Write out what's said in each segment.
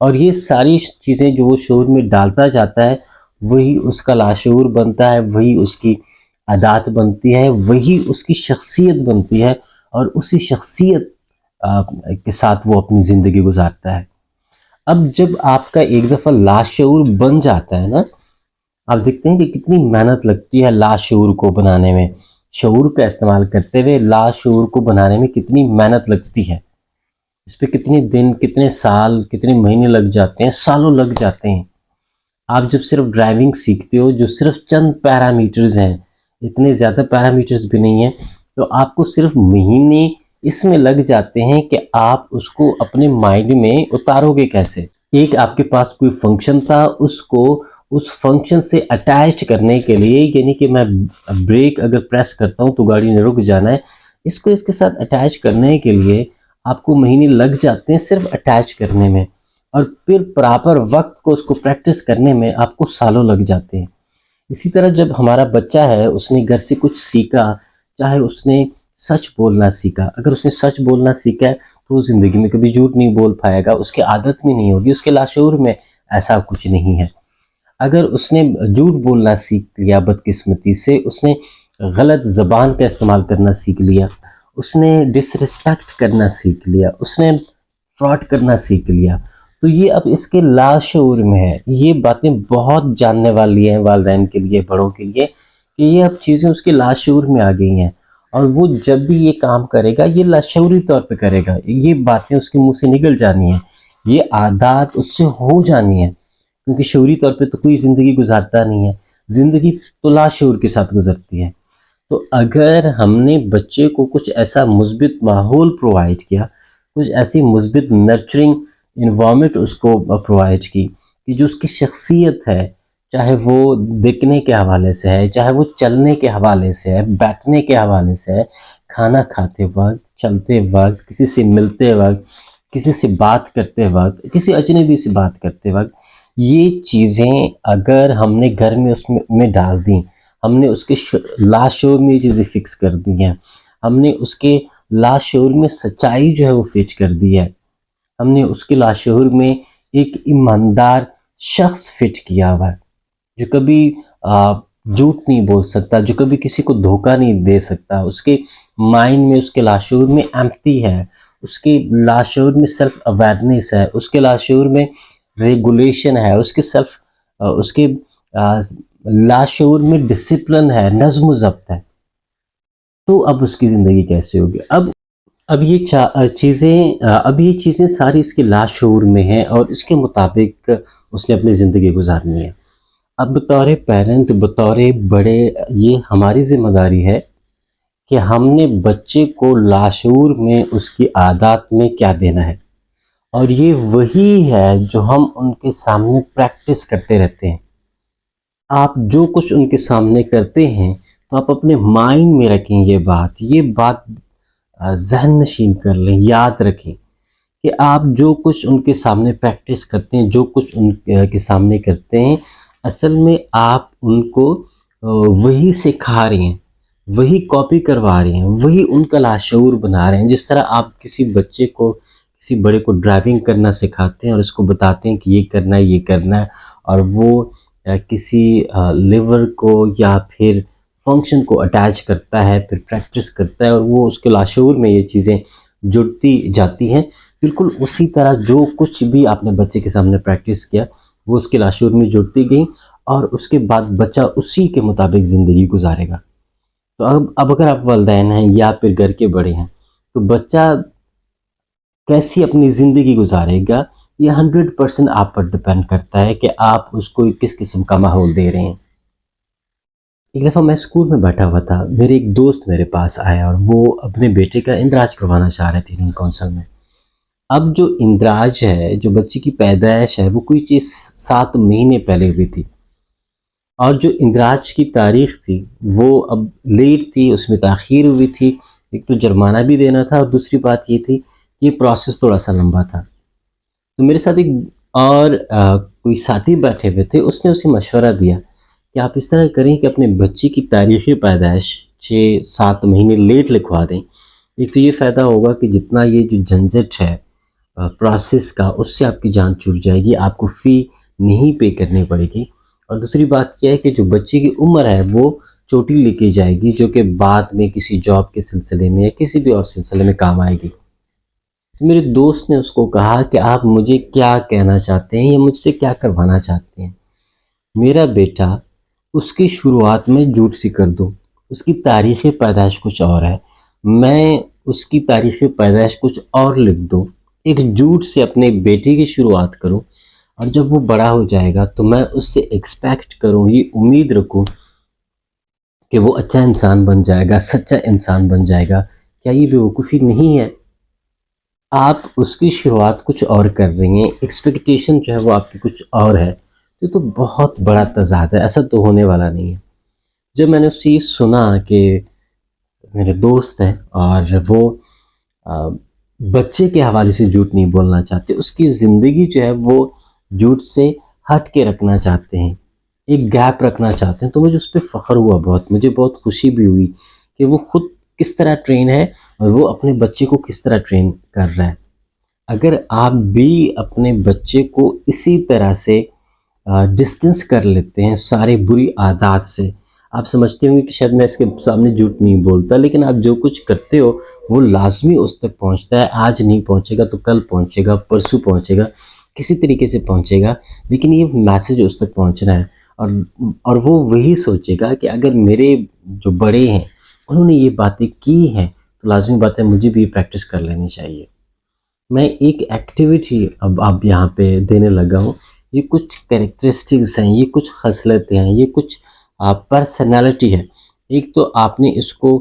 اور یہ ساری چیزیں جو وہ شعور میں ڈالتا جاتا ہے وہی اس کا لاشعور بنتا ہے، وہی اس کی عادات بنتی ہے، وہی اس کی شخصیت بنتی ہے، اور اسی شخصیت کے ساتھ وہ اپنی زندگی گزارتا ہے۔ اب جب آپ کا ایک دفعہ لاشعور بن جاتا ہے نا، آپ دیکھتے ہیں کہ کتنی محنت لگتی ہے لاشعور کو بنانے میں، شعور کا استعمال کرتے ہوئے لاشعور کو بنانے میں کتنی محنت لگتی ہے، اس پہ کتنے دن، کتنے سال، کتنے مہینے لگ جاتے ہیں، سالوں لگ جاتے ہیں۔ آپ جب صرف ڈرائیونگ سیکھتے ہو، جو صرف چند پیرامیٹرز ہیں، اتنے زیادہ پیرامیٹرز بھی نہیں ہیں، تو آپ کو صرف مہینے اس میں لگ جاتے ہیں کہ آپ اس کو اپنے مائنڈ میں اتارو گے کیسے۔ ایک آپ کے پاس کوئی فنکشن تھا، اس کو اس فنکشن سے اٹیچ کرنے کے لیے، یعنی کہ میں بریک اگر پریس کرتا ہوں تو گاڑی نے رک جانا ہے، اس کو اس کے ساتھ اٹیچ کرنے کے لیے آپ کو مہینے لگ جاتے ہیں صرف اٹیچ کرنے میں، اور پھر پراپر وقت کو اس کو پریکٹس کرنے میں آپ کو سالوں لگ جاتے ہیں۔ اسی طرح جب ہمارا بچہ ہے، اس نے گھر سے کچھ سیکھا، چاہے اس نے سچ بولنا سیکھا، اگر اس نے سچ بولنا سیکھا ہے تو وہ زندگی میں کبھی جھوٹ نہیں بول پائے گا، اس کی عادت میں نہیں ہوگی، اس کے لاشعور میں ایسا کچھ نہیں ہے۔ اگر اس نے جھوٹ بولنا سیکھ لیا بدقسمتی سے، اس نے غلط زبان کا استعمال کرنا سیکھ لیا، اس نے ڈس رسپیکٹ کرنا سیکھ لیا، اس نے فراڈ کرنا سیکھ لیا، تو یہ اب اس کے لاشعور میں ہے۔ یہ باتیں بہت جاننے والی ہیں والدین کے لیے، بڑوں کے لیے، کہ یہ اب چیزیں اس کے لاشعور میں آ گئی ہیں، اور وہ جب بھی یہ کام کرے گا یہ لاشعوری طور پہ کرے گا، یہ باتیں اس کے منہ سے نکل جانی ہیں، یہ عادات اس سے ہو جانی ہیں، کیونکہ شعوری طور پہ تو کوئی زندگی گزارتا نہیں ہے، زندگی تو لاشعور کے ساتھ گزرتی ہے۔ تو اگر ہم نے بچے کو کچھ ایسا مثبت ماحول پرووائڈ کیا، کچھ ایسی مثبت نرچرنگ انوائرمنٹ اس کو پرووائڈ کی کہ جو اس کی شخصیت ہے، چاہے وہ دیکھنے کے حوالے سے ہے، چاہے وہ چلنے کے حوالے سے ہے، بیٹھنے کے حوالے سے ہے، کھانا کھاتے وقت، چلتے وقت، کسی سے ملتے وقت، کسی سے بات کرتے وقت، کسی اجنبی سے بات کرتے وقت، یہ چیزیں اگر ہم نے گھر میں اس میں ڈال دیں، ہم نے اس کے لاشعور میں یہ چیزیں فکس کر دی ہیں، ہم نے اس کے لاشعور میں سچائی جو ہے وہ فکس کر دی ہے، ہم نے اس کے لاشعور میں ایک ایماندار شخص فٹ کیا ہوا ہے، جو کبھی جھوٹ نہیں بول سکتا، جو کبھی کسی کو دھوکہ نہیں دے سکتا، اس کے مائنڈ میں، اس کے لاشعور میں ایمپٹی ہے، اس کے لاشعور میں سیلف اویئرنیس ہے، اس کے لاشعور میں ریگولیشن ہے، اس کے لاشعور میں ڈسپلن ہے، نظم و ضبط ہے، تو اب اس کی زندگی کیسے ہوگی؟ اب یہ چیزیں ساری اس کے لاشعور میں ہیں، اور اس کے مطابق اس نے اپنی زندگی گزارنی ہے۔ اب بطور پیرنٹ، بطور بڑے، یہ ہماری ذمہ داری ہے کہ ہم نے بچے کو لاشعور میں اس کی عادات میں کیا دینا ہے، اور یہ وہی ہے جو ہم ان کے سامنے پریکٹس کرتے رہتے ہیں۔ آپ جو کچھ ان کے سامنے کرتے ہیں تو آپ اپنے مائنڈ میں رکھیں، یہ بات ذہن نشین کر لیں، یاد رکھیں کہ آپ جو کچھ ان کے سامنے پریکٹس کرتے ہیں، جو کچھ ان کے سامنے کرتے ہیں، اصل میں آپ ان کو وہی سکھا رہے ہیں، وہی کاپی کروا رہے ہیں، وہی ان کا لاشعور بنا رہے ہیں۔ جس طرح آپ کسی بچے کو، کسی بڑے کو ڈرائیونگ کرنا سکھاتے ہیں اور اس کو بتاتے ہیں کہ یہ کرنا ہے، یہ کرنا ہے، اور وہ کسی لیور کو یا پھر فنکشن کو اٹیچ کرتا ہے، پھر پریکٹس کرتا ہے، اور وہ اس کے لاشعور میں یہ چیزیں جڑتی جاتی ہیں، بالکل اسی طرح جو کچھ بھی آپ نے بچے کے سامنے پریکٹس کیا وہ اس کے لاشعور میں جڑتی گئیں، اور اس کے بعد بچہ اسی کے مطابق زندگی گزارے گا۔ تو اب اگر آپ والدین ہیں یا پھر گھر کے بڑے ہیں، تو بچہ کیسی اپنی زندگی گزارے گا، یہ 100% آپ پر ڈپینڈ کرتا ہے کہ آپ اس کو کس قسم کا ماحول دے رہے ہیں۔ ایک دفعہ میں اسکول میں بیٹھا ہوا تھا، میرے ایک دوست میرے پاس آیا، اور وہ اپنے بیٹے کا اندراج کروانا چاہ رہے تھے ان کونسل میں۔ اب جو اندراج ہے، جو بچے کی پیدائش ہے، وہ کوئی چیز 7 مہینے پہلے ہوئی تھی، اور جو اندراج کی تاریخ تھی وہ اب لیٹ تھی، اس میں تاخیر ہوئی تھی، ایک تو جرمانہ بھی دینا تھا، اور دوسری بات یہ تھی کہ یہ پروسیس تھوڑا سا لمبا تھا۔ تو میرے ساتھ ایک اور کوئی ساتھی بیٹھے ہوئے تھے، اس نے اسے مشورہ دیا کہ آپ اس طرح کریں کہ اپنے بچے کی تاریخ پیدائش 6-7 مہینے لیٹ لکھوا دیں۔ ایک تو یہ فائدہ ہوگا کہ جتنا یہ جو جھنجھٹ ہے پروسیس کا، اس سے آپ کی جان چھوٹ جائے گی، آپ کو فی نہیں پے کرنی پڑے گی۔ اور دوسری بات کیا ہے کہ جو بچے کی عمر ہے وہ چوٹی لے کے جائے گی، جو کہ بعد میں کسی جاب کے سلسلے میں یا کسی بھی اور سلسلے میں کام آئے گی۔ میرے دوست نے اس کو کہا کہ آپ مجھے کیا کہنا چاہتے ہیں یا مجھ سے کیا کروانا چاہتے ہیں؟ میرا بیٹا، اس کی شروعات میں جھوٹ سی کر دو، اس کی تاریخ پیدائش کچھ اور ہے، میں اس کی تاریخ پیدائش کچھ اور لکھ دو، ایک جھوٹ سے اپنے بیٹے کی شروعات کروں، اور جب وہ بڑا ہو جائے گا تو میں اس سے ایکسپیکٹ کروں، یہ امید رکھوں کہ وہ اچھا انسان بن جائے گا، سچا انسان بن جائے گا۔ کیا یہ بیوقوفی نہیں ہے؟ آپ اس کی شروعات کچھ اور کر رہی ہیں، ایکسپیکٹیشن جو ہے وہ آپ کی کچھ اور ہے، تو بہت بڑا تضاد ہے، ایسا تو ہونے والا نہیں ہے۔ جب میں نے اس سے یہ سنا کہ میرے دوست ہیں اور وہ بچے کے حوالے سے جھوٹ نہیں بولنا چاہتے، اس کی زندگی جو ہے وہ جھوٹ سے ہٹ کے رکھنا چاہتے ہیں، ایک گیپ رکھنا چاہتے ہیں، تو مجھے اس پہ فخر ہوا، مجھے بہت خوشی بھی ہوئی کہ وہ خود کس طرح ٹرین ہے اور وہ اپنے بچے کو کس طرح ٹرین کر رہا ہے۔ اگر آپ بھی اپنے بچے کو اسی طرح سے ڈسٹنس کر لیتے ہیں سارے بری عادات سے، آپ سمجھتے ہوں گے کہ شاید میں اس کے سامنے جھوٹ نہیں بولتا، لیکن آپ جو کچھ کرتے ہو وہ لازمی اس تک پہنچتا ہے، آج نہیں پہنچے گا تو کل پہنچے گا، پرسوں پہنچے گا، کسی طریقے سے پہنچے گا، لیکن یہ میسج اس تک پہنچنا ہے۔ اور وہ وہی سوچے گا کہ اگر میرے جو بڑے ہیں انہوں نے یہ باتیں کی ہیں تو لازمی بات ہے مجھے بھی پریکٹس کر لینی چاہیے۔ میں ایک ایکٹیویٹی اب یہاں پہ دینے لگا ہوں، یہ کچھ کریکٹرسٹکس ہیں، یہ کچھ خصلتیں ہیں، یہ کچھ پرسنالٹی ہے۔ ایک تو آپ نے اس کو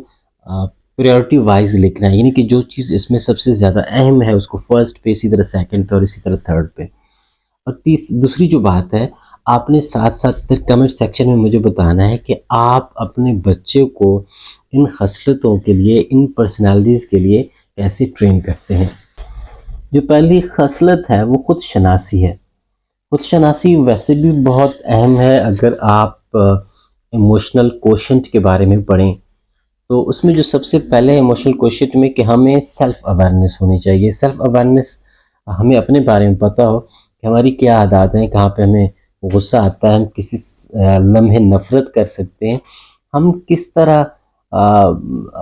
پریورٹی وائز لکھنا ہے، یعنی کہ جو چیز اس میں سب سے زیادہ اہم ہے اس کو فرسٹ پہ، اسی طرح سیکنڈ پہ اور اسی طرح تھرڈ پہ۔ اور دوسری جو بات ہے، آپ نے ساتھ ساتھ کمنٹ سیکشن میں مجھے بتانا ہے کہ آپ اپنے بچے کو ان خصلتوں کے لیے، ان پرسنالٹیز کے لیے کیسے ٹرین کرتے ہیں۔ جو پہلی خصلت ہے وہ خود شناسی ہے۔ خود شناسی ویسے بھی بہت اہم ہے، اگر آپ ایموشنل کوشنٹ کے بارے میں پڑھیں تو اس میں جو سب سے پہلے ایموشنل کوشنٹ میں کہ ہمیں سیلف اویئرنیس ہونی چاہیے۔ سیلف اویئرنیس ہمیں اپنے بارے میں پتہ ہو کہ ہماری کیا عادات ہیں، کہاں پہ ہمیں غصہ آتا ہے، ہم کسی لمحے نفرت کر سکتے ہیں، ہم کس طرح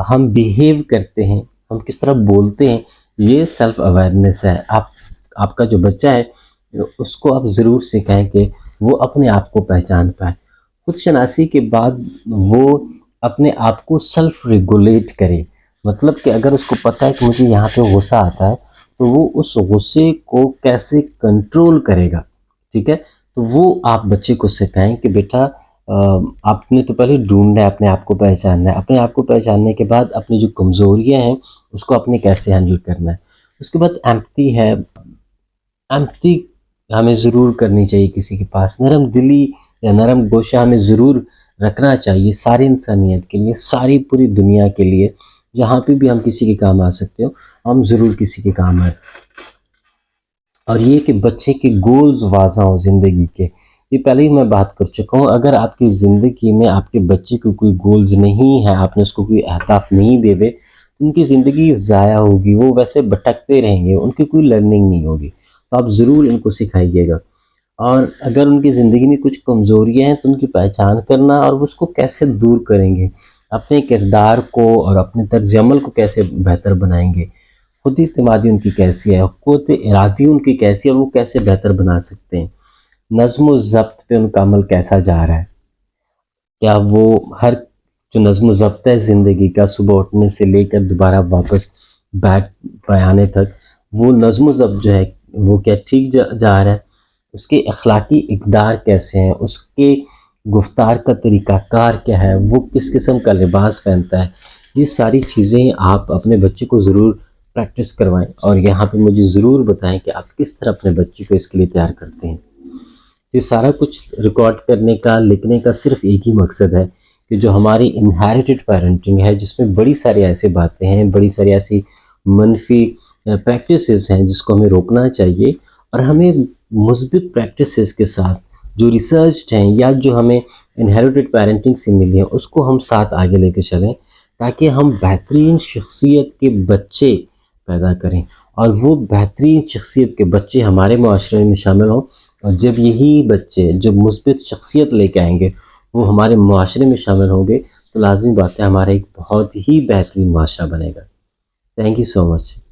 ہم بیہیو کرتے ہیں، ہم کس طرح بولتے ہیں، یہ سیلف اویئرنیس ہے۔ آپ کا جو بچہ ہے اس کو آپ ضرور سکھائیں کہ وہ اپنے آپ کو پہچان پائے۔ خود شناسی کے بعد وہ اپنے آپ کو سیلف ریگولیٹ کرے، مطلب کہ اگر اس کو پتہ ہے کہ مجھے یہاں پہ غصہ آتا ہے تو وہ اس غصے کو کیسے کنٹرول کرے گا، ٹھیک ہے؟ تو وہ آپ بچے کو سکھائیں کہ بیٹا آپ نے تو پہلے ڈھونڈنا ہے، اپنے آپ کو پہچاننا ہے، اپنے آپ کو پہچاننے کے بعد اپنی جو کمزوریاں ہیں اس کو اپنے کیسے ہینڈل کرنا ہے۔ اس کے بعد ایمپتھی ہے۔ ایمپتھی ہمیں ضرور کرنی چاہیے کسی کے پاس، نرم دلی یا نرم گوشہ ہمیں ضرور رکھنا چاہیے ساری انسانیت کے لیے، ساری پوری دنیا کے لیے، جہاں پہ بھی ہم کسی کے کام آ سکتے ہو ہم ضرور کسی کے کام آئیں۔ اور یہ کہ بچے کے گولز واضح ہوں زندگی کے، یہ پہلے ہی میں بات کر چکا ہوں۔ اگر آپ کی زندگی میں آپ کے بچے کو کوئی گولز نہیں ہے، آپ نے اس کو کوئی اہداف نہیں دے ہوئے، ان کی زندگی ضائع ہوگی، وہ ویسے بھٹکتے رہیں گے، ان کی کوئی لرننگ نہیں ہوگی۔ تو آپ ضرور ان کو سکھائیے گا۔ اور اگر ان کی زندگی میں کچھ کمزوریاں ہیں تو ان کی پہچان کرنا اور اس کو کیسے دور کریں گے، اپنے کردار کو اور اپنے طرز عمل کو کیسے بہتر بنائیں گے، خود اعتمادی ان کی کیسی ہے، قوت ارادی ان کی کیسی ہے اور وہ کیسے بہتر بنا سکتے ہیں، نظم و ضبط پہ ان کا عمل کیسا جا رہا ہے، کیا وہ ہر جو نظم و ضبط ہے زندگی کا، صبح اٹھنے سے لے کر دوبارہ واپس بیٹھ پانے تک، وہ نظم و ضبط جو ہے وہ کیا ٹھیک جا رہا ہے، اس کے اخلاقی اقدار کیسے ہیں، اس کے گفتار کا طریقہ کار کیا ہے، وہ کس قسم کا لباس پہنتا ہے، یہ ساری چیزیں آپ اپنے بچے کو ضرور پریکٹس کروائیں۔ اور یہاں پہ مجھے ضرور بتائیں کہ آپ کس طرح اپنے بچے کو اس کے لیے تیار کرتے ہیں۔ یہ سارا کچھ ریکارڈ کرنے کا، لکھنے کا صرف ایک ہی مقصد ہے کہ جو ہماری انہیریٹڈ پیرنٹنگ ہے، جس میں بڑی ساری ایسی باتیں ہیں، بڑی ساری ایسی منفی پریکٹسز ہیں جس کو ہمیں روکنا چاہیے، اور ہمیں مثبت پریکٹسز کے ساتھ جو ریسرچڈ ہیں یا جو ہمیں انہیریٹڈ پیرنٹنگ سے ملی ہیں اس کو ہم ساتھ آگے لے کے چلیں، تاکہ ہم بہترین شخصیت کے بچے پیدا کریں اور وہ بہترین شخصیت کے بچے ہمارے معاشرے میں شامل ہوں، اور جب یہی بچے جو مثبت شخصیت لے کے آئیں گے وہ ہمارے معاشرے میں شامل ہوں گے تو لازمی بات ہے ہمارا ایک بہت ہی بہترین معاشرہ بنے گا۔ Thank you so much.